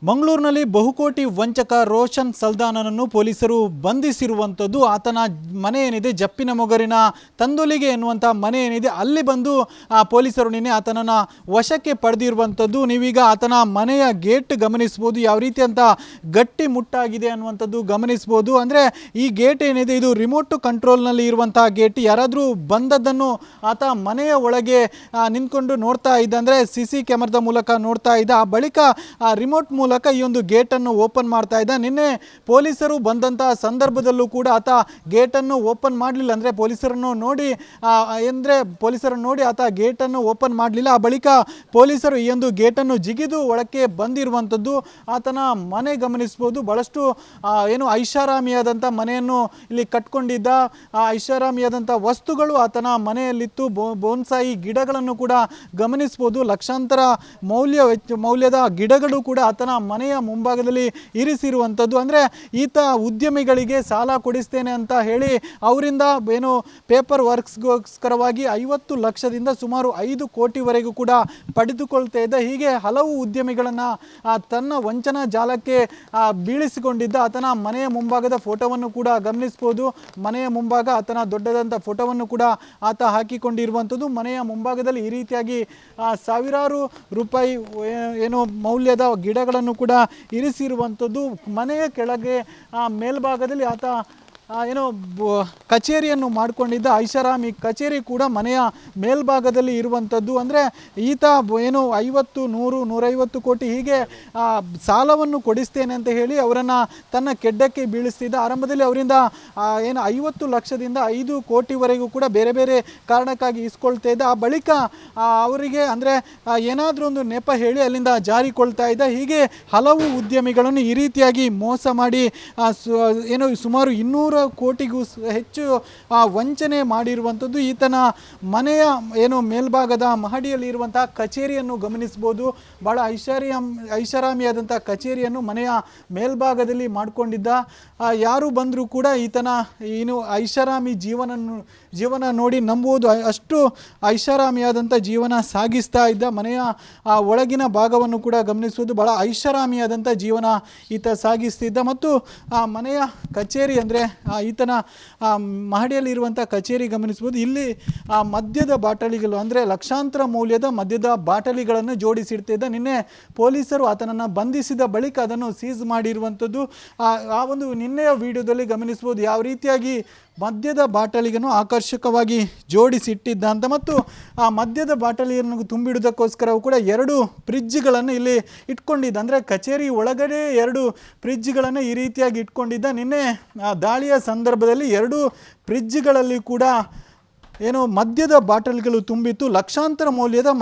ಮಂಗಳೂರಿನಲ್ಲಿ ಬಹುಕೋಟಿ ವಂಚಕ ರೋಷನ್ ಸಲ್ದಾನನನ್ನು ಪೊಲೀಸರು ಬಂಧಿಸಿರುವಂಥದ್ದು. ಆತನ ಮನೆ ಏನಿದೆ ಜಪ್ಪಿನ ಮೊಗರಿನ ತಂದೊಲಿಗೆ ಎನ್ನುವಂಥ ಮನೆ ಏನಿದೆ ಅಲ್ಲಿ ಬಂದು ಪೊಲೀಸರು ನಿನ್ನೆ ಆತನನ್ನು ವಶಕ್ಕೆ ಪಡೆದಿರುವಂಥದ್ದು. ನೀವೀಗ ಆತನ ಮನೆಯ ಗೇಟ್ ಗಮನಿಸ್ಬೋದು, ಯಾವ ರೀತಿ ಅಂತ ಗಟ್ಟಿ ಮುಟ್ಟಾಗಿದೆ ಅನ್ನುವಂಥದ್ದು ಗಮನಿಸ್ಬೋದು. ಅಂದರೆ ಈ ಗೇಟ್ ಏನಿದೆ ಇದು ರಿಮೋಟ್ ಕಂಟ್ರೋಲ್ನಲ್ಲಿ ಇರುವಂಥ ಗೇಟ್. ಯಾರಾದರೂ ಬಂದದ್ದನ್ನು ಆತ ಮನೆಯ ಒಳಗೆ ನಿಂತ್ಕೊಂಡು ನೋಡ್ತಾ ಇದ್ದ, ಅಂದರೆ CC ಕ್ಯಾಮರಾದ ಮೂಲಕ ನೋಡ್ತಾ ಇದ್ದ. ಆ ಬಳಿಕ ರಿಮೋಟ್ ಮೂಲಕ ಈ ಒಂದು ಗೇಟನ್ನು ಓಪನ್ ಮಾಡ್ತಾ ಇದ್ದ. ನಿನ್ನೆ ಪೊಲೀಸರು ಬಂದಂಥ ಸಂದರ್ಭದಲ್ಲೂ ಕೂಡ ಆತ ಗೇಟನ್ನು ಓಪನ್ ಮಾಡಲಿಲ್ಲ. ಅಂದರೆ ಪೊಲೀಸರನ್ನು ನೋಡಿ ಆತ ಗೇಟನ್ನು ಓಪನ್ ಮಾಡಲಿಲ್ಲ. ಆ ಬಳಿಕ ಪೊಲೀಸರು ಈ ಒಂದು ಗೇಟನ್ನು ಜಿಗಿದು ಒಳಕ್ಕೆ ಬಂದಿರುವಂಥದ್ದು. ಆತನ ಮನೆ ಗಮನಿಸ್ಬೋದು, ಬಹಳಷ್ಟು ಐಷಾರಾಮಿಯಾದಂಥ ಮನೆಯನ್ನು ಇಲ್ಲಿ ಕಟ್ಕೊಂಡಿದ್ದ. ಐಷಾರಾಮಿಯಾದಂಥ ವಸ್ತುಗಳು ಆತನ ಮನೆಯಲ್ಲಿತ್ತು. ಬೋನ್ಸಾಯಿ ಗಿಡಗಳನ್ನು ಕೂಡ ಗಮನಿಸ್ಬೋದು. ಲಕ್ಷಾಂತರ ಮೌಲ್ಯದ ಗಿಡಗಳು ಕೂಡ ಆತನ ಮನೆಯ ಮುಂಭಾಗದಲ್ಲಿ ಇರಿಸಿರುವಂಥದ್ದು. ಅಂದರೆ ಈತ ಉದ್ಯಮಿಗಳಿಗೆ ಸಾಲ ಕೊಡಿಸ್ತೇನೆ ಅಂತ ಹೇಳಿ ಅವರಿಂದ ಪೇಪರ್ ವರ್ಕ್ಸ್ಗೋಸ್ಕರವಾಗಿ 50 ಲಕ್ಷದಿಂದ ಸುಮಾರು 5 ಕೋಟಿವರೆಗೂ ಕೂಡ ಪಡೆದುಕೊಳ್ತಾ ಇದ್ದ. ಹೀಗೆ ಹಲವು ಉದ್ಯಮಿಗಳನ್ನು ತನ್ನ ವಂಚನಾ ಜಾಲಕ್ಕೆ ಬೀಳಿಸಿಕೊಂಡಿದ್ದ. ಆತನ ಮನೆಯ ಮುಂಭಾಗದ ಫೋಟೋವನ್ನು ಕೂಡ ಗಮನಿಸ್ಬೋದು. ಮನೆಯ ಮುಂಭಾಗ ಆತನ ದೊಡ್ಡದಂಥ ಫೋಟೋವನ್ನು ಕೂಡ ಆತ ಹಾಕಿಕೊಂಡಿರುವಂಥದ್ದು. ಮನೆಯ ಮುಂಭಾಗದಲ್ಲಿ ಈ ರೀತಿಯಾಗಿ ಸಾವಿರಾರು ರೂಪಾಯಿ ಮೌಲ್ಯದ ಗಿಡಗಳನ್ನು ಕೂಡ ಇರಿಸಿರುವಂಥದ್ದು. ಮನೆಯ ಕೆಳಗೆ ಮೇಲ್ಭಾಗದಲ್ಲಿ ಆತ ಕಚೇರಿಯನ್ನು ಮಾಡಿಕೊಂಡಿದ್ದ. ಐಷಾರಾಮಿ ಕಚೇರಿ ಕೂಡ ಮನೆಯ ಮೇಲ್ಭಾಗದಲ್ಲಿ ಇರುವಂಥದ್ದು. ಅಂದರೆ ಈತ 50, 100, 150 ಕೋಟಿ ಹೀಗೆ ಸಾಲವನ್ನು ಕೊಡಿಸ್ತೇನೆ ಅಂತ ಹೇಳಿ ಅವರನ್ನು ತನ್ನ ಕೆಡ್ಡಕ್ಕೆ ಬೀಳಿಸ್ತಿದ್ದ. ಆರಂಭದಲ್ಲಿ ಅವರಿಂದ 50 ಲಕ್ಷದಿಂದ 5 ಕೋಟಿವರೆಗೂ ಕೂಡ ಬೇರೆ ಬೇರೆ ಕಾರಣಕ್ಕಾಗಿ ಇಸ್ಕೊಳ್ತಾ ಇದ್ದ. ಆ ಬಳಿಕ ಅವರಿಗೆ ಅಂದರೆ ಏನಾದರೂ ಒಂದು ನೆಪ ಹೇಳಿ ಅಲ್ಲಿಂದ ಜಾರಿಕೊಳ್ತಾ ಇದ್ದ. ಹೀಗೆ ಹಲವು ಉದ್ಯಮಿಗಳನ್ನು ಈ ರೀತಿಯಾಗಿ ಮೋಸ ಮಾಡಿ ಸುಮಾರು 200 ಕೋಟಿಗೂ ಹೆಚ್ಚು ವಂಚನೆ ಮಾಡಿರುವಂಥದ್ದು. ಈತನ ಮನೆಯ ಮೇಲ್ಭಾಗದ ಮಹಡಿಯಲ್ಲಿ ಇರುವಂತಹ ಕಚೇರಿಯನ್ನು ಗಮನಿಸ್ಬೋದು. ಬಹಳ ಐಷಾರಾಮಿಯಾದಂಥ ಕಚೇರಿಯನ್ನು ಮನೆಯ ಮೇಲ್ಭಾಗದಲ್ಲಿ ಮಾಡಿಕೊಂಡಿದ್ದ. ಯಾರು ಬಂದರೂ ಕೂಡ ಈತನ ಐಷಾರಾಮಿ ಜೀವನ ನೋಡಿ ನಂಬುವುದು. ಅಷ್ಟು ಐಷಾರಾಮಿಯಾದಂಥ ಜೀವನ ಸಾಗಿಸ್ತಾ ಇದ್ದ. ಮನೆಯ ಒಳಗಿನ ಭಾಗವನ್ನು ಕೂಡ ಗಮನಿಸುವುದು. ಬಹಳ ಐಷಾರಾಮಿಯಾದಂಥ ಜೀವನ ಈತ ಸಾಗಿಸ್ತಿದ್ದ. ಮತ್ತು ಮನೆಯ ಕಚೇರಿ ಅಂದರೆ ಈತನ ಮಹಡಿಯಲ್ಲಿ ಇರುವಂಥ ಕಚೇರಿ ಗಮನಿಸ್ಬೋದು. ಇಲ್ಲಿ ಮದ್ಯದ ಬಾಟಲಿಗಳು ಅಂದರೆ ಲಕ್ಷಾಂತರ ಮೌಲ್ಯದ ಮದ್ಯದ ಬಾಟಲಿಗಳನ್ನು ಜೋಡಿಸಿಡ್ತಿದ್ದ. ನಿನ್ನೆ ಪೊಲೀಸರು ಆತನನ್ನು ಬಂಧಿಸಿದ ಬಳಿಕ ಅದನ್ನು ಸೀಸ್ ಮಾಡಿರುವಂಥದ್ದು. ಆ ಒಂದು ನಿನ್ನೆಯ ವಿಡಿಯೋದಲ್ಲಿ ಗಮನಿಸ್ಬೋದು ಯಾವ ರೀತಿಯಾಗಿ ಮದ್ಯದ ಬಾಟಲಿಯನ್ನು ಆಕರ್ಷಕವಾಗಿ ಜೋಡಿಸಿಟ್ಟಿದ್ದ ಅಂತ. ಮತ್ತು ಆ ಮದ್ಯದ ಬಾಟಲಿಯನ್ನು ತುಂಬಿಡುವುದಕ್ಕೋಸ್ಕರವೂ ಕೂಡ 2 ಫ್ರಿಡ್ಜ್ಗಳನ್ನು ಇಲ್ಲಿ ಇಟ್ಕೊಂಡಿದ್ದ. ಅಂದರೆ ಕಚೇರಿ ಒಳಗಡೆ 2 ಫ್ರಿಡ್ಜ್ಗಳನ್ನು ಈ ರೀತಿಯಾಗಿ ಇಟ್ಕೊಂಡಿದ್ದ. ನಿನ್ನೆ ದಾಳಿಯ ಸಂದರ್ಭದಲ್ಲಿ 2 ಫ್ರಿಡ್ಜ್ಗಳಲ್ಲಿ ಕೂಡ ಮದ್ಯದ ಬಾಟಲಿಗಳು ತುಂಬಿತ್ತು. ಲಕ್ಷಾಂತರ ಮೌಲ್ಯದ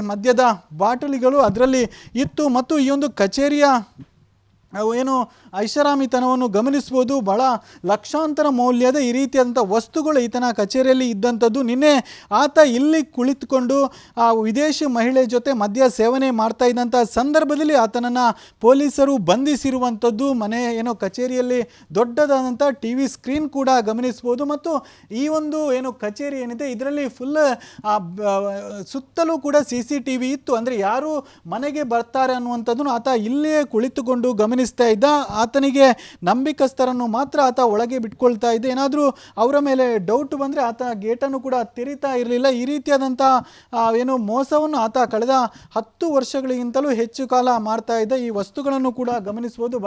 ಮದ್ಯದ ಬಾಟಲಿಗಳು ಅದರಲ್ಲಿ ಇತ್ತು. ಮತ್ತು ಈ ಒಂದು ಕಚೇರಿಯ ಐಷಾರಾಮಿತನವನ್ನು ಗಮನಿಸ್ಬೋದು. ಬಹಳ ಲಕ್ಷಾಂತರ ಮೌಲ್ಯದ ಈ ರೀತಿಯಾದಂಥ ವಸ್ತುಗಳು ಈತನ ಕಚೇರಿಯಲ್ಲಿ ಇದ್ದಂಥದ್ದು. ನಿನ್ನೆ ಆತ ಇಲ್ಲಿ ಕುಳಿತುಕೊಂಡು ವಿದೇಶಿ ಮಹಿಳೆ ಜೊತೆ ಮದ್ಯ ಸೇವನೆ ಮಾಡ್ತಾ ಇದ್ದಂಥ ಸಂದರ್ಭದಲ್ಲಿ ಆತನನ್ನು ಪೊಲೀಸರು ಬಂಧಿಸಿರುವಂಥದ್ದು. ಮನೆ ಕಚೇರಿಯಲ್ಲಿ ದೊಡ್ಡದಾದಂಥ TV ಸ್ಕ್ರೀನ್ ಕೂಡ ಗಮನಿಸ್ಬೋದು. ಮತ್ತು ಈ ಒಂದು ಕಚೇರಿ ಏನಿದೆ ಇದರಲ್ಲಿ ಫುಲ್ ಸುತ್ತಲೂ ಕೂಡ CCTV ಇತ್ತು. ಅಂದರೆ ಯಾರು ಮನೆಗೆ ಬರ್ತಾರೆ ಅನ್ನುವಂಥದ್ದನ್ನು ಆತ ಇಲ್ಲೇ ಕುಳಿತುಕೊಂಡು ಗಮನಿಸ್ತಾ ಇದ್ದ. ಆತನಿಗೆ ನಂಬಿಕಸ್ಥರನ್ನು ಮಾತ್ರ ಆತ ಒಳಗೆ ಬಿಟ್ಕೊಳ್ತಾ ಇದ್ದ. ಏನಾದರೂ ಅವರ ಮೇಲೆ ಡೌಟ್ ಬಂದರೆ ಆತ ಗೇಟನ್ನು ಕೂಡ ತೆರೀತಾ ಇರಲಿಲ್ಲ. ಈ ರೀತಿಯಾದಂಥ ಮೋಸವನ್ನು ಆತ ಕಳೆದ 10 ವರ್ಷಗಳಿಗಿಂತಲೂ ಹೆಚ್ಚು ಕಾಲ ಮಾಡ್ತಾ ಇದ್ದ. ಈ ವಸ್ತುಗಳನ್ನು ಕೂಡ ಗಮನಿಸ್ಬೋದು.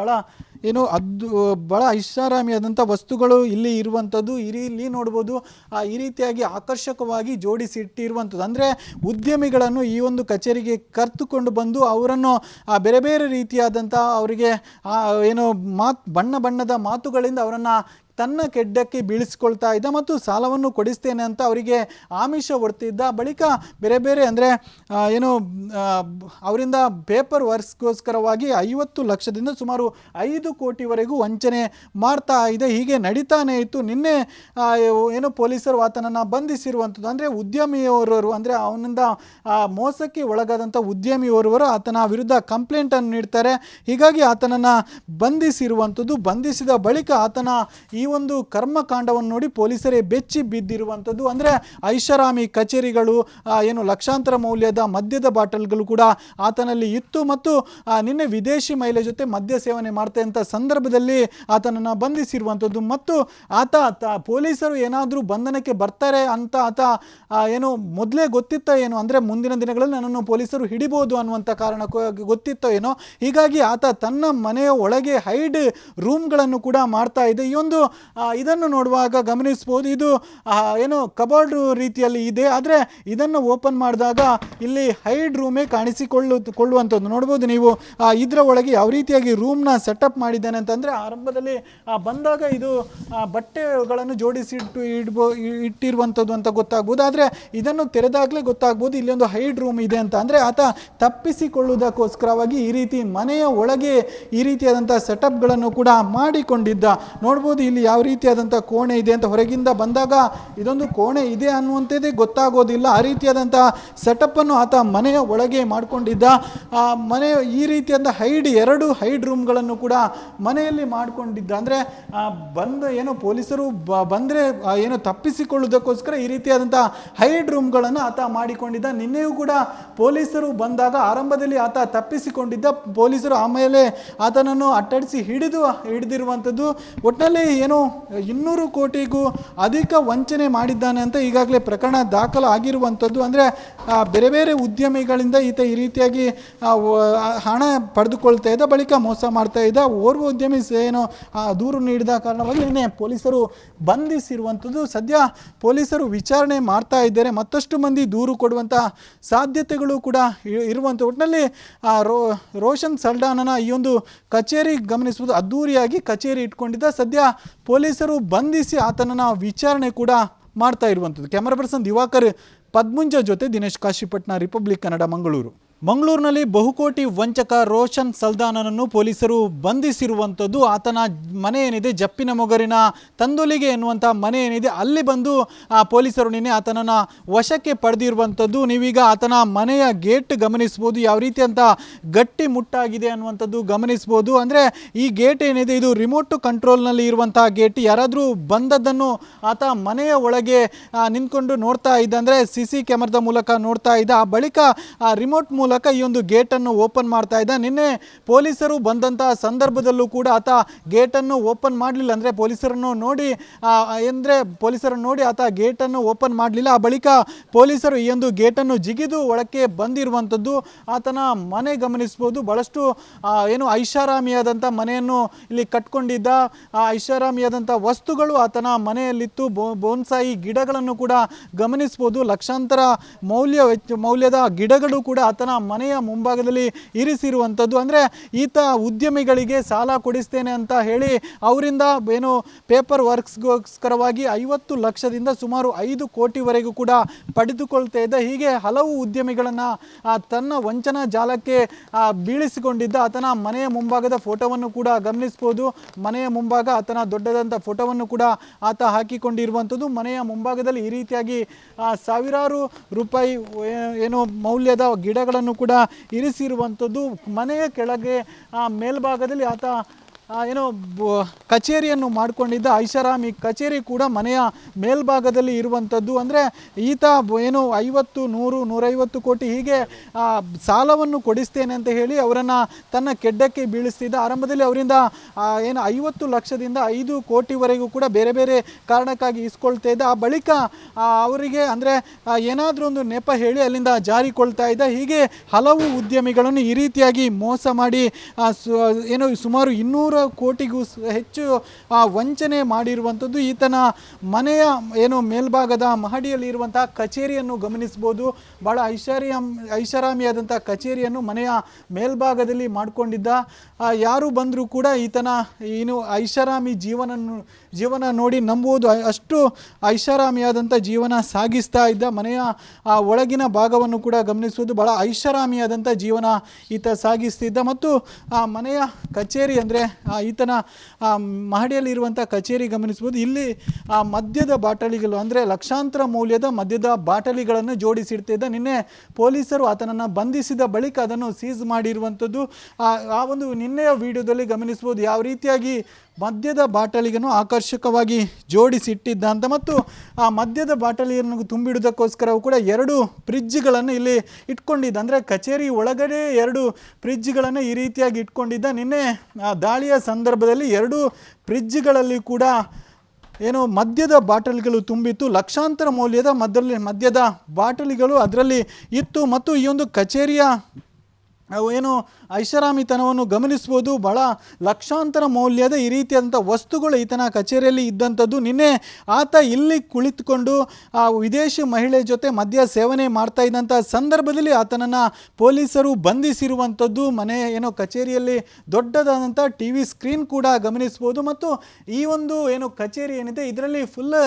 ಬಹಳ ಐಷಾರಾಮಿಯಾದಂಥ ವಸ್ತುಗಳು ಇಲ್ಲಿ ಇರುವಂಥದ್ದು. ಇಲ್ಲಿ ನೋಡ್ಬೋದು ಈ ರೀತಿಯಾಗಿ ಆಕರ್ಷಕವಾಗಿ ಜೋಡಿಸಿಟ್ಟಿರುವಂಥದ್ದು. ಅಂದರೆ ಉದ್ಯಮಿಗಳನ್ನು ಈ ಒಂದು ಕಚೇರಿಗೆ ಕರೆದುಕೊಂಡು ಬಂದು ಅವರನ್ನು ಬೇರೆ ಬೇರೆ ರೀತಿಯಾದಂಥ ಅವರಿಗೆ ಬಣ್ಣದ ಮಾತುಗಳಿಂದ ಅವರನ್ನು ತನ್ನ ಕೆಡ್ಡಕ್ಕೆ ಬೀಳಿಸ್ಕೊಳ್ತಾ ಇದ್ದ. ಮತ್ತು ಸಾಲವನ್ನು ಕೊಡಿಸ್ತೇನೆ ಅಂತ ಅವರಿಗೆ ಆಮಿಷ ಹೊಡ್ತಿದ್ದ. ಬಳಿಕ ಬೇರೆ ಬೇರೆ ಅಂದರೆ ಅವರಿಂದ ಪೇಪರ್ ವರ್ಕ್ಸ್ಗೋಸ್ಕರವಾಗಿ 50 ಲಕ್ಷದಿಂದ ಸುಮಾರು 5 ಕೋಟಿವರೆಗೂ ವಂಚನೆ ಮಾಡ್ತಾ ಇದೆ. ಹೀಗೆ ನಡೀತಾನೆ ಇತ್ತು. ನಿನ್ನೆ ಪೊಲೀಸರು ಆತನನ್ನು ಬಂಧಿಸಿರುವಂಥದ್ದು. ಅಂದರೆ ಉದ್ಯಮಿಯವರವರು ಅಂದರೆ ಅವನಿಂದ ಮೋಸಕ್ಕೆ ಒಳಗಾದಂಥ ಉದ್ಯಮಿಯವರವರು ಆತನ ವಿರುದ್ಧ ಕಂಪ್ಲೇಂಟನ್ನು ನೀಡ್ತಾರೆ. ಹೀಗಾಗಿ ಆತನನ್ನು ಬಂಧಿಸಿರುವಂಥದ್ದು. ಬಂಧಿಸಿದ ಬಳಿಕ ಆತನ ಈ ಒಂದು ಕರ್ಮಕಾಂಡವನ್ನು ನೋಡಿ ಪೊಲೀಸರೇ ಬೆಚ್ಚಿ ಬಿದ್ದಿರುವಂಥದ್ದು. ಅಂದರೆ ಐಷಾರಾಮಿ ಕಚೇರಿಗಳು, ಏನು ಲಕ್ಷಾಂತರ ಮೌಲ್ಯದ ಮದ್ಯದ ಬಾಟಲ್ಗಳು ಕೂಡ ಆತನಲ್ಲಿ ಇತ್ತು ಮತ್ತು ನಿನ್ನೆ ವಿದೇಶಿ ಮಹಿಳೆ ಜೊತೆ ಮದ್ಯ ಸೇವನೆ ಮಾಡ್ತಾ ಅಂತ ಸಂದರ್ಭದಲ್ಲಿ ಆತನನ್ನು ಬಂಧಿಸಿರುವಂಥದ್ದು. ಮತ್ತು ಆತ ಪೊಲೀಸರು ಏನಾದರೂ ಬಂಧನಕ್ಕೆ ಬರ್ತಾರೆ ಅಂತ ಆತ ಏನು ಮೊದಲೇ ಗೊತ್ತಿತ್ತ ಏನು, ಅಂದರೆ ಮುಂದಿನ ದಿನಗಳಲ್ಲಿ ನನ್ನನ್ನು ಪೊಲೀಸರು ಹಿಡಿಬೋದು ಅನ್ನುವಂಥ ಕಾರಣ ಗೊತ್ತಿತ್ತೋ ಏನೋ. ಹೀಗಾಗಿ ಆತ ತನ್ನ ಮನೆಯ ಒಳಗೆ ಹೈಡ್ ರೂಮ್ಗಳನ್ನು ಕೂಡ ಮಾಡ್ತಾ ಇದೆ. ಈ ಒಂದು ಇದನ್ನು ನೋಡುವಾಗ ಗಮನಿಸ್ಬೋದು, ಇದು ಏನು ಕಬೋರ್ಡ್ ರೀತಿಯಲ್ಲಿ ಇದೆ. ಆದರೆ ಇದನ್ನು ಓಪನ್ ಮಾಡಿದಾಗ ಇಲ್ಲಿ ಹೈಡ್ ರೂಮೇ ಕಾಣಿಸಿಕೊಳ್ಳುವಂಥದ್ದು ನೋಡ್ಬೋದು ನೀವು. ಇದರ ಒಳಗೆ ಯಾವ ರೀತಿಯಾಗಿ ರೂಮ್ನ ಸೆಟಪ್ ಮಾಡಿದ್ದಾನೆ ಅಂತಂದರೆ, ಆರಂಭದಲ್ಲಿ ಬಂದಾಗ ಇದು ಬಟ್ಟೆಗಳನ್ನು ಜೋಡಿಸಿ ಇಟ್ಟಿರುವಂಥದ್ದು ಅಂತ ಗೊತ್ತಾಗ್ಬೋದು. ಆದರೆ ಇದನ್ನು ತೆರೆದಾಗಲೇ ಗೊತ್ತಾಗ್ಬೋದು ಇಲ್ಲೊಂದು ಹೈಡ್ ರೂಮ್ ಇದೆ ಅಂತ. ಅಂದರೆ ಆತ ತಪ್ಪಿಸಿಕೊಳ್ಳುವುದಕ್ಕೋಸ್ಕರವಾಗಿ ಈ ರೀತಿ ಮನೆಯ ಒಳಗೆ ಈ ರೀತಿಯಾದಂಥ ಸೆಟಪ್ಗಳನ್ನು ಕೂಡ ಮಾಡಿಕೊಂಡಿದ್ದ. ನೋಡ್ಬೋದು ಇಲ್ಲಿ ಯಾವ ರೀತಿಯಾದಂಥ ಕೋಣೆ ಇದೆ ಅಂತ. ಹೊರಗಿಂದ ಬಂದಾಗ ಇದೊಂದು ಕೋಣೆ ಇದೆ ಅನ್ನುವಂಥದ್ದೇ ಗೊತ್ತಾಗೋದಿಲ್ಲ. ಆ ರೀತಿಯಾದಂಥ ಸೆಟಪ್ಪನ್ನು ಆತ ಮನೆಯ ಒಳಗೆ ಮಾಡಿಕೊಂಡಿದ್ದ. ಮನೆ ಈ ರೀತಿಯಾದ ಎರಡು ಹೈಡ್ ರೂಮ್ಗಳನ್ನು ಕೂಡ ಮನೆಯಲ್ಲಿ ಮಾಡಿಕೊಂಡಿದ್ದ. ಅಂದರೆ ಏನು ಪೊಲೀಸರು ಬಂದರೆ ಏನು ತಪ್ಪಿಸಿಕೊಳ್ಳುವುದಕ್ಕೋಸ್ಕರ ಈ ರೀತಿಯಾದಂಥ ಹೈಡ್ ರೂಮ್ಗಳನ್ನು ಆತ ಮಾಡಿಕೊಂಡಿದ್ದ. ನಿನ್ನೆಯೂ ಕೂಡ ಪೊಲೀಸರು ಬಂದಾಗ ಆರಂಭದಲ್ಲಿ ಆತ ತಪ್ಪಿಸಿಕೊಂಡಿದ್ದ. ಪೊಲೀಸರು ಆಮೇಲೆ ಆತನನ್ನು ಅಟ್ಟಡಿಸಿ ಹಿಡಿದಿರುವಂಥದ್ದು. ಒಟ್ಟಿನಲ್ಲಿ ಏನು 200 ಕೋಟಿಗೂ ಅಧಿಕ ವಂಚನೆ ಮಾಡಿದ್ದಾನೆ ಅಂತ ಈಗಾಗಲೇ ಪ್ರಕರಣ ದಾಖಲು ಆಗಿರುವಂಥದ್ದು. ಅಂದರೆ ಬೇರೆ ಬೇರೆ ಉದ್ಯಮಿಗಳಿಂದ ಈತ ಈ ರೀತಿಯಾಗಿ ಹಣ ಪಡೆದುಕೊಳ್ತಾ ಇದ್ದ, ಬಳಿಕ ಮೋಸ ಮಾಡ್ತಾ ಇದ್ದ. ಓರ್ವ ಉದ್ಯಮಿ ಏನು ದೂರು ನೀಡಿದ ಕಾರಣವಾಗಿ ನಿನ್ನೆ ಪೊಲೀಸರು ಬಂಧಿಸಿರುವಂಥದ್ದು. ಸದ್ಯ ಪೊಲೀಸರು ವಿಚಾರಣೆ ಮಾಡ್ತಾ ಇದ್ದಾರೆ. ಮತ್ತಷ್ಟು ಮಂದಿ ದೂರು ಕೊಡುವಂಥ ಸಾಧ್ಯತೆಗಳು ಕೂಡ ಇರುವಂಥ. ಒಟ್ಟಿನಲ್ಲಿ ರೋಷನ್ ಸಲ್ಡಾನನ ಈ ಒಂದು ಕಚೇರಿ ಗಮನಿಸುವುದು, ಅದ್ದೂರಿಯಾಗಿ ಕಚೇರಿ ಇಟ್ಕೊಂಡಿದ್ದ. ಸದ್ಯ ಪೊಲೀಸರು ಬಂಧಿಸಿ ಆತನನ್ನು ವಿಚಾರಣೆ ಕೂಡ ಮಾಡ್ತಾ ಇರುವಂಥದ್ದು. ಕ್ಯಾಮರಾ ಪರ್ಸನ್ ದಿವಾಕರ್ ಪದ್ಮುಂಜ ಜೊತೆ ದಿನೇಶ್ ಕಾಶಿಪಟ್ನ, ರಿಪಬ್ಲಿಕ್ ಕನ್ನಡ, ಮಂಗಳೂರಿನಲ್ಲಿ ಬಹುಕೋಟಿ ವಂಚಕ ರೋಷನ್ ಸಲ್ದಾನನನ್ನು ಪೊಲೀಸರು ಬಂಧಿಸಿರುವಂಥದ್ದು. ಆತನ ಮನೆ ಏನಿದೆ, ಜಪ್ಪಿನ ಮೊಗರಿನ ತಂದೊಲಿಗೆ ಎನ್ನುವಂಥ ಮನೆ ಏನಿದೆ, ಅಲ್ಲಿ ಬಂದು ಪೊಲೀಸರು ನಿನ್ನೆ ಆತನನ್ನು ವಶಕ್ಕೆ ಪಡೆದಿರುವಂಥದ್ದು. ನೀವೀಗ ಆತನ ಮನೆಯ ಗೇಟ್ ಗಮನಿಸ್ಬೋದು, ಯಾವ ರೀತಿ ಅಂತ ಗಟ್ಟಿ ಮುಟ್ಟಾಗಿದೆ ಅನ್ನುವಂಥದ್ದು ಗಮನಿಸ್ಬೋದು. ಅಂದರೆ ಈ ಗೇಟ್ ಏನಿದೆ ಇದು ರಿಮೋಟ್ ಕಂಟ್ರೋಲ್ನಲ್ಲಿ ಇರುವಂಥ ಗೇಟ್. ಯಾರಾದರೂ ಬಂದದ್ದನ್ನು ಆತ ಮನೆಯ ಒಳಗೆ ನಿಂತ್ಕೊಂಡು ನೋಡ್ತಾ ಇದ್ದ, ಅಂದರೆ CC ಕ್ಯಾಮರಾದ ಮೂಲಕ ನೋಡ್ತಾ ಇದ್ದ. ಆ ಬಳಿಕ ರಿಮೋಟ್ ಮೂಲಕ ಈ ಒಂದು ಗೇಟನ್ನು ಓಪನ್ ಮಾಡ್ತಾ ಇದ್ದ. ನಿನ್ನೆ ಪೊಲೀಸರು ಬಂದಂತಹ ಸಂದರ್ಭದಲ್ಲೂ ಕೂಡ ಆತ ಗೇಟನ್ನು ಓಪನ್ ಮಾಡಲಿಲ್ಲ. ಅಂದರೆ ಪೊಲೀಸರನ್ನು ನೋಡಿ ಆತ ಗೇಟನ್ನು ಓಪನ್ ಮಾಡಲಿಲ್ಲ. ಆ ಬಳಿಕ ಪೊಲೀಸರು ಈ ಒಂದು ಗೇಟನ್ನು ಜಿಗಿದು ಒಳಕ್ಕೆ ಬಂದಿರುವಂಥದ್ದು. ಆತನ ಮನೆ ಗಮನಿಸ್ಬೋದು, ಬಹಳಷ್ಟು ಏನು ಐಷಾರಾಮಿಯಾದಂಥ ಮನೆಯನ್ನು ಇಲ್ಲಿ ಕಟ್ಕೊಂಡಿದ್ದ. ಐಷಾರಾಮಿಯಾದಂಥ ವಸ್ತುಗಳು ಆತನ ಮನೆಯಲ್ಲಿತ್ತು. ಬೋನ್ಸಾಯಿ ಗಿಡಗಳನ್ನು ಕೂಡ ಗಮನಿಸ್ಬೋದು. ಲಕ್ಷಾಂತರ ಮೌಲ್ಯದ ಗಿಡಗಳು ಕೂಡ ಆತನ ಮನೆಯ ಮುಂಭಾಗದಲ್ಲಿ ಇರಿಸಿರುವಂಥದ್ದು. ಅಂದರೆ ಈತ ಉದ್ಯಮಿಗಳಿಗೆ ಸಾಲ ಕೊಡಿಸ್ತೇನೆ ಅಂತ ಹೇಳಿ ಅವರಿಂದ ಏನು ಪೇಪರ್ ವರ್ಕ್ಸ್ಗೋಸ್ಕರವಾಗಿ 50 ಲಕ್ಷದಿಂದ ಸುಮಾರು 5 ಕೋಟಿವರೆಗೂ ಕೂಡ ಪಡೆದುಕೊಳ್ತಾ ಇದ್ದ. ಹೀಗೆ ಹಲವು ಉದ್ಯಮಿಗಳನ್ನು ತನ್ನ ವಂಚನಾ ಜಾಲಕ್ಕೆ ಬೀಳಿಸಿಕೊಂಡಿದ್ದ. ಆತನ ಮನೆಯ ಮುಂಭಾಗದ ಫೋಟೋವನ್ನು ಕೂಡ ಗಮನಿಸ್ಬೋದು. ಮನೆಯ ಮುಂಭಾಗ ಆತನ ದೊಡ್ಡದಂಥ ಫೋಟೋವನ್ನು ಕೂಡ ಆತ ಹಾಕಿಕೊಂಡಿರುವಂಥದ್ದು. ಮನೆಯ ಮುಂಭಾಗದಲ್ಲಿ ಈ ರೀತಿಯಾಗಿ ಸಾವಿರಾರು ರೂಪಾಯಿ ಏನು ಮೌಲ್ಯದ ಗಿಡಗಳನ್ನು ಕೂಡ ಇರಿಸಿರುವಂಥದ್ದು. ಮನೆಯ ಕೆಳಗೆ ಮೇಲ್ಭಾಗದಲ್ಲಿ ಆತ ಏನೋ ಕಚೇರಿಯನ್ನು ಮಾಡಿಕೊಂಡಿದ್ದ. ಐಷಾರಾಮಿ ಕಚೇರಿ ಕೂಡ ಮನೆಯ ಮೇಲ್ಭಾಗದಲ್ಲಿ ಇರುವಂಥದ್ದು. ಅಂದರೆ ಈತ ಏನು 50, 100, 150 ಕೋಟಿ ಹೀಗೆ ಸಾಲವನ್ನು ಕೊಡಿಸ್ತೇನೆ ಅಂತ ಹೇಳಿ ಅವರನ್ನು ತನ್ನ ಕೆಡ್ಡಕ್ಕೆ ಬೀಳಿಸ್ತಿದ್ದ. ಆರಂಭದಲ್ಲಿ ಅವರಿಂದ ಏನು 50 ಲಕ್ಷದಿಂದ 5 ಕೋಟಿವರೆಗೂ ಕೂಡ ಬೇರೆ ಬೇರೆ ಕಾರಣಕ್ಕಾಗಿ ಇಸ್ಕೊಳ್ತಾ ಇದ್ದ. ಆ ಬಳಿಕ ಅವರಿಗೆ ಅಂದರೆ ಏನಾದರೂ ಒಂದು ನೆಪ ಹೇಳಿ ಅಲ್ಲಿಂದ ಜಾರಿಕೊಳ್ತಾ ಇದ್ದ. ಹೀಗೆ ಹಲವು ಉದ್ಯಮಿಗಳನ್ನು ಈ ರೀತಿಯಾಗಿ ಮೋಸ ಮಾಡಿ ಏನು ಸುಮಾರು 200 ಕೋಟಿಗೂ ಹೆಚ್ಚು ವಂಚನೆ ಮಾಡಿರುವಂಥದ್ದು. ಈತನ ಮನೆಯ ಏನು ಮೇಲ್ಭಾಗದ ಮಹಡಿಯಲ್ಲಿ ಇರುವಂತಹ ಕಚೇರಿಯನ್ನು ಗಮನಿಸ್ಬೋದು. ಭಾಳ ಐಷಾರಾಮಿಯಾದಂಥ ಕಚೇರಿಯನ್ನು ಮನೆಯ ಮೇಲ್ಭಾಗದಲ್ಲಿ ಮಾಡಿಕೊಂಡಿದ್ದ. ಯಾರು ಬಂದರೂ ಕೂಡ ಈತನ ಏನು ಐಷಾರಾಮಿ ಜೀವನ ನೋಡಿ ನಂಬುವುದು, ಅಷ್ಟು ಐಷಾರಾಮಿಯಾದಂಥ ಜೀವನ ಸಾಗಿಸ್ತಾ ಇದ್ದ. ಮನೆಯ ಒಳಗಿನ ಭಾಗವನ್ನು ಕೂಡ ಗಮನಿಸುವುದು, ಭಾಳ ಐಷಾರಾಮಿಯಾದಂಥ ಜೀವನ ಈತ ಸಾಗಿಸ್ತಿದ್ದ. ಮತ್ತು ಮನೆಯ ಕಚೇರಿ ಅಂದರೆ ಈತನ ಮಹಡಿಯಲ್ಲಿ ಇರುವಂಥ ಕಚೇರಿ ಗಮನಿಸ್ಬೋದು. ಇಲ್ಲಿ ಮದ್ಯದ ಬಾಟಲಿಗಳು ಅಂದರೆ ಲಕ್ಷಾಂತರ ಮೌಲ್ಯದ ಮದ್ಯದ ಬಾಟಲಿಗಳನ್ನು ಜೋಡಿಸಿಡ್ತಿದ್ದ. ನಿನ್ನೆ ಪೊಲೀಸರು ಆತನನ್ನು ಬಂಧಿಸಿದ ಬಳಿಕ ಅದನ್ನು ಸೀಸ್ ಮಾಡಿರುವಂಥದ್ದು. ಆ ಒಂದು ನಿನ್ನೆಯ ವಿಡಿಯೋದಲ್ಲಿ ಗಮನಿಸ್ಬೋದು ಯಾವ ರೀತಿಯಾಗಿ ಮದ್ಯದ ಬಾಟಲಿಯನ್ನು ಆಕರ್ಷಕವಾಗಿ ಜೋಡಿಸಿಟ್ಟಿದ್ದ ಅಂತ ಮತ್ತು ಆ ಮದ್ಯದ ಬಾಟಲಿಯನ್ನು ತುಂಬಿಡುವುದಕ್ಕೋಸ್ಕರವೂ ಕೂಡ 2 ಫ್ರಿಡ್ಜ್ಗಳನ್ನು ಇಲ್ಲಿ ಇಟ್ಕೊಂಡಿದ್ದ. ಅಂದರೆ ಕಚೇರಿ ಒಳಗಡೆ 2 ಫ್ರಿಡ್ಜ್ಗಳನ್ನು ಈ ರೀತಿಯಾಗಿ ಇಟ್ಕೊಂಡಿದ್ದ. ನಿನ್ನೆ ದಾಳಿಯ ಸಂದರ್ಭದಲ್ಲಿ 2 ಫ್ರಿಡ್ಜ್ಗಳಲ್ಲಿ ಕೂಡ ಏನು ಮದ್ಯದ ಬಾಟಲಿಗಳು ತುಂಬಿತ್ತು. ಲಕ್ಷಾಂತರ ಮೌಲ್ಯದ ಮದ್ಯದ ಬಾಟಲಿಗಳು ಅದರಲ್ಲಿ ಇತ್ತು. ಮತ್ತು ಈ ಒಂದು ಕಚೇರಿಯ ಏನು ಐಷಾರಾಮಿತನವನ್ನು ಗಮನಿಸ್ಬೋದು. ಬಹಳ ಲಕ್ಷಾಂತರ ಮೌಲ್ಯದ ಈ ರೀತಿಯಾದಂಥ ವಸ್ತುಗಳು ಈತನ ಕಚೇರಿಯಲ್ಲಿ ಇದ್ದಂಥದ್ದು. ನಿನ್ನೆ ಆತ ಇಲ್ಲಿ ಕುಳಿತುಕೊಂಡು ಆ ವಿದೇಶಿ ಮಹಿಳೆ ಜೊತೆ ಮದ್ಯ ಸೇವನೆ ಮಾಡ್ತಾ ಇದ್ದಂಥ ಸಂದರ್ಭದಲ್ಲಿ ಆತನನ್ನು ಪೊಲೀಸರು ಬಂಧಿಸಿರುವಂಥದ್ದು. ಏನೋ ಕಚೇರಿಯಲ್ಲಿ ದೊಡ್ಡದಾದಂಥ TV ಸ್ಕ್ರೀನ್ ಕೂಡ ಗಮನಿಸ್ಬೋದು. ಮತ್ತು ಈ ಒಂದು ಏನು ಕಚೇರಿ ಏನಿದೆ ಇದರಲ್ಲಿ ಫುಲ್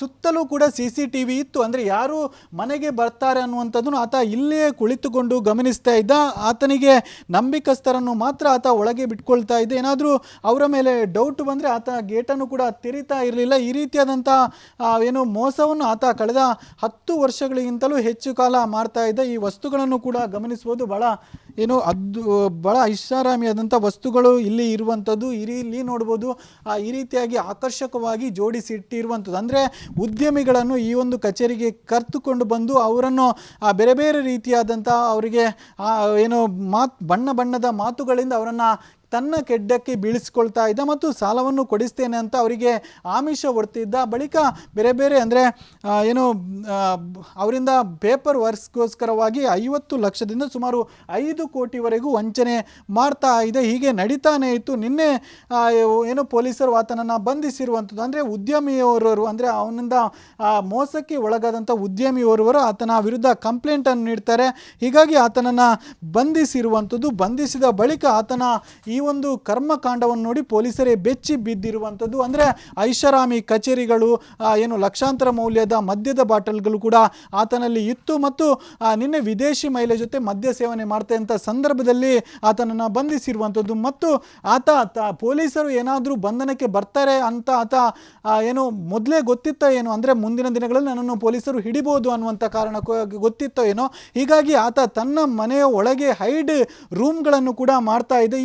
ಸುತ್ತಲೂ ಕೂಡ CCTV ಇತ್ತು. ಅಂದರೆ ಯಾರು ಮನೆಗೆ ಬರ್ತಾರೆ ಅನ್ನುವಂಥದ್ದನ್ನು ಆತ ಇಲ್ಲಿಯೇ ಕುಳಿತುಕೊಂಡು ಗಮನಿಸ್ತಾ ಇದ್ದ. ಆತನಿಗೆ ನಂಬಿಕಸ್ಥರನ್ನು ಮಾತ್ರ ಆತ ಒಳಗೆ ಬಿಟ್ಕೊಳ್ತಾ ಇದ್ದ. ಏನಾದರೂ ಅವರ ಮೇಲೆ ಡೌಟ್ ಬಂದರೆ ಆತ ಗೇಟನ್ನು ಕೂಡ ತೆರಿತಾ ಇರಲಿಲ್ಲ. ಈ ರೀತಿಯಾದಂಥ ಏನು ಮೋಸವನ್ನು ಆತ ಕಳೆದ 10 ವರ್ಷಗಳಿಗಿಂತಲೂ ಹೆಚ್ಚು ಕಾಲ ಮಾಡ್ತಾ ಇದ್ದ. ಈ ವಸ್ತುಗಳನ್ನು ಕೂಡ ಗಮನಿಸ್ಬೋದು. ಬಹಳ ಐಷಾರಾಮಿಯಾದಂಥ ವಸ್ತುಗಳು ಇಲ್ಲಿ ಇರುವಂಥದ್ದು. ಇಲ್ಲಿ ನೋಡ್ಬೋದು ಈ ರೀತಿಯಾಗಿ ಆಕರ್ಷಕವಾಗಿ ಜೋಡಿಸಿಟ್ಟಿರುವಂಥದ್ದು. ಅಂದರೆ ಉದ್ಯಮಿಗಳನ್ನು ಈ ಒಂದು ಕಚೇರಿಗೆ ಕರೆದುಕೊಂಡು ಬಂದು ಅವರನ್ನು ಬೇರೆ ಬೇರೆ ರೀತಿಯಾದಂಥ ಅವರಿಗೆ ಬಣ್ಣ ಬಣ್ಣದ ಮಾತುಗಳಿಂದ ಅವರನ್ನು ತನ್ನ ಕೆಡ್ಡಕ್ಕೆ ಬೀಳಿಸ್ಕೊಳ್ತಾ ಇದ್ದ ಮತ್ತು ಸಾಲವನ್ನು ಕೊಡಿಸ್ತೇನೆ ಅಂತ ಅವರಿಗೆ ಆಮಿಷ ಒಡ್ತಿದ್ದ. ಬಳಿಕ ಬೇರೆ ಬೇರೆ ಅಂದರೆ ಅವರಿಂದ ಪೇಪರ್ ವರ್ಕ್ಸ್ಗೋಸ್ಕರವಾಗಿ 50 ಲಕ್ಷದಿಂದ ಸುಮಾರು 5 ಕೋಟಿವರೆಗೂ ವಂಚನೆ ಮಾಡ್ತಾ ಇದೆ. ಹೀಗೆ ನಡೀತಾನೆ ಇತ್ತು. ನಿನ್ನೆ ಪೊಲೀಸರು ಆತನನ್ನು ಬಂಧಿಸಿರುವಂಥದ್ದು. ಅಂದರೆ ಉದ್ಯಮಿಯವರವರು ಅಂದರೆ ಅವನಿಂದ ಮೋಸಕ್ಕೆ ಒಳಗಾದಂಥ ಉದ್ಯಮಿಯವರವರು ಆತನ ವಿರುದ್ಧ ಕಂಪ್ಲೇಂಟನ್ನು ನೀಡ್ತಾರೆ. ಹೀಗಾಗಿ ಆತನನ್ನು ಬಂಧಿಸಿರುವಂಥದ್ದು. ಬಂಧಿಸಿದ ಬಳಿಕ ಆತನ ಈ ಒಂದು ಕರ್ಮಕಾಂಡವನ್ನು ನೋಡಿ ಪೊಲೀಸರೇ ಬೆಚ್ಚಿ ಬಿದ್ದಿರುವಂಥದ್ದು. ಅಂದರೆ ಐಷಾರಾಮಿ ಕಚೇರಿಗಳು ಲಕ್ಷಾಂತರ ಮೌಲ್ಯದ ಮದ್ಯದ ಬಾಟಲ್ಗಳು ಕೂಡ ಆತನಲ್ಲಿ ಇತ್ತು. ಮತ್ತು ನಿನ್ನೆ ವಿದೇಶಿ ಮಹಿಳೆ ಜೊತೆ ಮದ್ಯ ಸೇವನೆ ಮಾಡ್ತಂಥ ಸಂದರ್ಭದಲ್ಲಿ ಆತನನ್ನು ಬಂಧಿಸಿರುವಂಥದ್ದು. ಮತ್ತು ಪೊಲೀಸರು ಏನಾದರೂ ಬಂಧನಕ್ಕೆ ಬರ್ತಾರೆ ಅಂತ ಆತ ಮೊದಲೇ ಗೊತ್ತಿತ್ತೋ ಏನೋ, ಅಂದರೆ ಮುಂದಿನ ದಿನಗಳಲ್ಲಿ ನನ್ನನ್ನು ಪೊಲೀಸರು ಹಿಡಿಬೋದು ಅನ್ನುವಂಥ ಕಾರಣಕ್ಕೆ ಗೊತ್ತಿತ್ತೋ ಏನೋ. ಹೀಗಾಗಿ ಆತ ತನ್ನ ಮನೆಯ ಒಳಗೆ ಹೈಡ್ ರೂಮ್ಗಳನ್ನು ಕೂಡ ಮಾಡ್ತಾ ಇದೆ.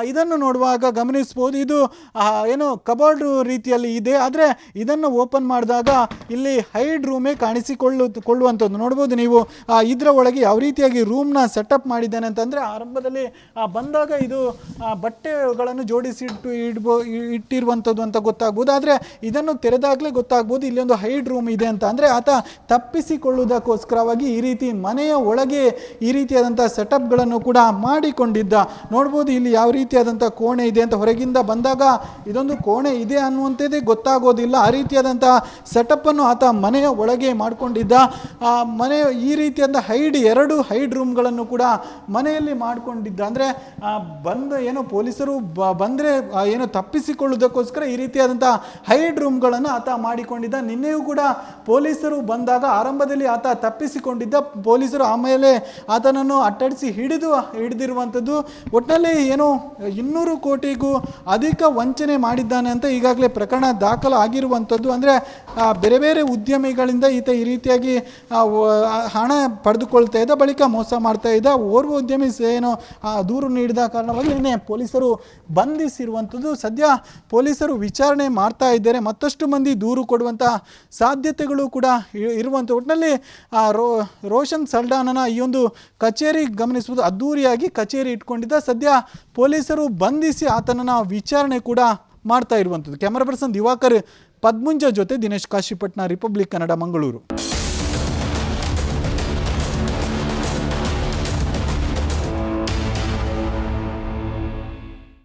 ಇದನ್ನು ನೋಡುವಾಗ ಗಮನಿಸಬಹುದು. ಇದು ಕಬೋರ್ಡ್ ರೀತಿಯಲ್ಲಿ ಇದೆ. ಆದರೆ ಇದನ್ನು ಓಪನ್ ಮಾಡಿದಾಗ ಇಲ್ಲಿ ಹೈಡ್ ರೂಮೇ ಕಾಣಿಸಿಕೊಳ್ಳುವಂಥದ್ದು ನೋಡ್ಬೋದು ನೀವು. ಇದರ ಒಳಗೆ ಯಾವ ರೀತಿಯಾಗಿ ರೂಮ್ನ ಸೆಟಪ್ ಮಾಡಿದ್ದಾನೆ ಅಂತಂದರೆ ಆರಂಭದಲ್ಲಿ ಬಂದಾಗ ಇದು ಬಟ್ಟೆಗಳನ್ನು ಜೋಡಿಸಿ ಇಟ್ಟಿರುವಂಥದ್ದು ಅಂತ ಗೊತ್ತಾಗ್ಬೋದು. ಆದರೆ ಇದನ್ನು ತೆರೆದಾಗಲೇ ಗೊತ್ತಾಗ್ಬೋದು ಇಲ್ಲಿ ಒಂದು ಹೈಡ್ ರೂಮ್ ಇದೆ ಅಂತ. ಅಂದರೆ ಆತ ತಪ್ಪಿಸಿಕೊಳ್ಳುವುದಕ್ಕೋಸ್ಕರವಾಗಿ ಈ ರೀತಿ ಮನೆಯ ಒಳಗೆ ಈ ರೀತಿಯಾದಂಥ ಸೆಟಪ್ಗಳನ್ನು ಕೂಡ ಮಾಡಿಕೊಂಡಿದ್ದ. ನೋಡ್ಬೋದು ಇಲ್ಲಿ ಯಾವ ರೀತಿಯಾದಂಥ ಕೋಣೆ ಇದೆ ಅಂತ. ಹೊರಗಿಂದ ಬಂದಾಗ ಇದೊಂದು ಕೋಣೆ ಇದೆ ಅನ್ನುವಂಥದ್ದೇ ಗೊತ್ತಾಗೋದಿಲ್ಲ. ಆ ರೀತಿಯಾದಂಥ ಸೆಟಪ್ಪನ್ನು ಆತ ಮನೆಯ ಒಳಗೆ ಮಾಡಿಕೊಂಡಿದ್ದ. ಮನೆಯ ಈ ರೀತಿಯಾದ 2 ಹೈಡ್ ರೂಮ್ಗಳನ್ನು ಕೂಡ ಮನೆಯಲ್ಲಿ ಮಾಡಿಕೊಂಡಿದ್ದ. ಅಂದರೆ ಪೊಲೀಸರು ಬಂದರೆ ತಪ್ಪಿಸಿಕೊಳ್ಳುವುದಕ್ಕೋಸ್ಕರ ಈ ರೀತಿಯಾದಂಥ ಹೈಡ್ ರೂಮ್ಗಳನ್ನು ಆತ ಮಾಡಿಕೊಂಡಿದ್ದ. ನಿನ್ನೆಯೂ ಕೂಡ ಪೊಲೀಸರು ಬಂದಾಗ ಆರಂಭದಲ್ಲಿ ಆತ ತಪ್ಪಿಸಿಕೊಂಡಿದ್ದ. ಪೊಲೀಸರು ಆಮೇಲೆ ಆತನನ್ನು ಅಟ್ಟಡಿಸಿ ಹಿಡಿದಿರುವಂಥದ್ದು. ಒಟ್ಟಿನಲ್ಲಿ 200 ಕೋಟಿಗೂ ಅಧಿಕ ವಂಚನೆ ಮಾಡಿದ್ದಾನೆ ಅಂತ ಈಗಾಗಲೇ ಪ್ರಕರಣ ದಾಖಲಾಗಿರುವಂಥದ್ದು. ಅಂದರೆ ಬೇರೆ ಬೇರೆ ಉದ್ಯಮಿಗಳಿಂದ ಈತ ಈ ರೀತಿಯಾಗಿ ಹಣ ಪಡೆದುಕೊಳ್ತಾ ಇದ್ದ, ಬಳಿಕ ಮೋಸ ಮಾಡ್ತಾ ಇದ್ದ. ಓರ್ವ ಉದ್ಯಮಿ ದೂರು ನೀಡಿದ ಕಾರಣವಾಗಿ ನಿನ್ನೆ ಪೊಲೀಸರು ಬಂಧಿಸಿರುವಂಥದ್ದು. ಸದ್ಯ ಪೊಲೀಸರು ವಿಚಾರಣೆ ಮಾಡ್ತಾ ಇದ್ದಾರೆ. ಮತ್ತಷ್ಟು ಮಂದಿ ದೂರು ಕೊಡುವಂಥ ಸಾಧ್ಯತೆಗಳು ಕೂಡ ಇರುವಂಥ ಒಟ್ಟಿನಲ್ಲಿ ರೋಷನ್ ಸಲ್ಡಾನನ ಈ ಒಂದು ಕಚೇರಿ ಗಮನಿಸುವುದು ಅದ್ದೂರಿಯಾಗಿ ಕಚೇರಿ ಇಟ್ಕೊಂಡಿದ್ದ. ಸದ್ಯ ಪೊಲೀಸರು ಬಂಧಿಸಿ ಆತನನ್ನು ವಿಚಾರಣೆ ಕೂಡ ಮಾಡ್ತಾ ಇರುವಂಥದ್ದು. ಕ್ಯಾಮರಾ ಪರ್ಸನ್ ದಿವಾಕರ್ ಪದ್ಮುಂಜ ಜೊತೆ ದಿನೇಶ್ ಕಾಶಿಪಟ್ನ, ರಿಪಬ್ಲಿಕ್ ಕನ್ನಡ, ಮಂಗಳೂರು.